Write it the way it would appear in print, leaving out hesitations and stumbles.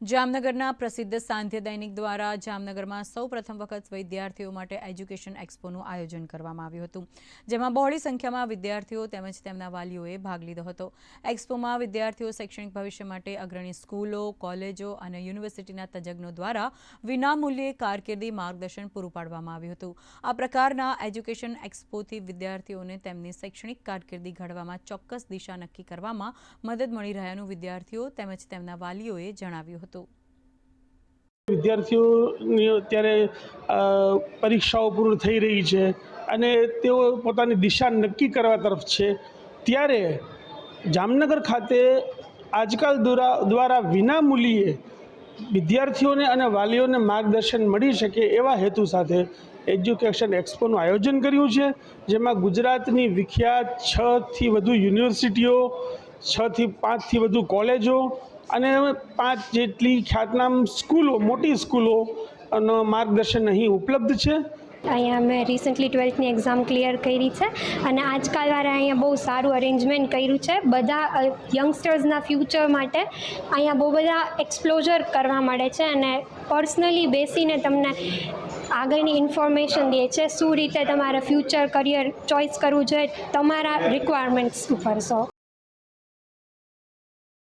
જામનગરના પ્રસિદ્ધ સાંધ્ય દૈનિક દ્વારા જામનગરમાં સૌ પ્રથમ વખત વિદ્યાર્થીઓ માટે એજ્યુકેશન એક્સપોનું આયોજન કરવામાં આવ્યું હતું, જેમાં બહોળી સંખ્યામાં વિદ્યાર્થીઓ તેમજ તેમના વાલીઓએ ભાગ લીધો હતો। એક્સપોમાં વિદ્યાર્થીઓ શૈક્ષણિક ભવિષ્ય માટે અગ્રણી સ્કૂલો, કોલેજો અને યુનિવર્સિટીના તજજ્ઞો દ્વારા વિનામૂલ્યે કારકિર્દી માર્ગદર્શન પૂરું પાડવામાં આવ્યું હતું। આ પ્રકારના એજ્યુકેશન એક્સપોથી વિદ્યાર્થીઓને તેમની શૈક્ષણિક કારકિર્દી ઘડવામાં ચોક્કસ દિશા નક્કી કરવામાં મદદ મળી રહ્યાનું વિદ્યાર્થીઓ તેમજ તેમના વાલીઓએ જણાવ્યું હતું। વિદ્યાર્થીઓની અત્યારે પરીક્ષાઓ પૂર્ણ થઈ રહી છે અને તેઓ પોતાની દિશા નક્કી કરવા તરફ છે, ત્યારે જામનગર ખાતે આજકાલ દ્વારા વિનામૂલ્યે વિદ્યાર્થીઓને અને વાલીઓને માર્ગદર્શન મળી શકે એવા હેતુ સાથે એજ્યુકેશન એક્સપોનું આયોજન કર્યું છે, જેમાં ગુજરાતની વિખ્યાત 6થી વધુ યુનિવર્સિટીઓ, 6થી 5થી વધુ કોલેજો અને 5 જેટલી ખ્યાતનામ સ્કૂલો, મોટી સ્કૂલોનો માર્ગદર્શન અહીં ઉપલબ્ધ છે। અહીંયા મેં રિસન્ટલી 12થની એક્ઝામ ક્લિયર કરી છે અને આજકાલવાળા અહીંયા બહુ સારું અરેન્જમેન્ટ કર્યું છે। બધા યંગસ્ટર્સના ફ્યુચર માટે અહીંયા બહુ બધા એક્સપ્લોઝર કરવા મળે છે અને પર્સનલી બેસીને તમને આગળની ઇન્ફોર્મેશન દે છે, શું રીતે તમારે ફ્યુચર કરિયર ચોઇસ કરવું જોઈએ તમારા રિક્વાયરમેન્ટ્સ ઉપર। સો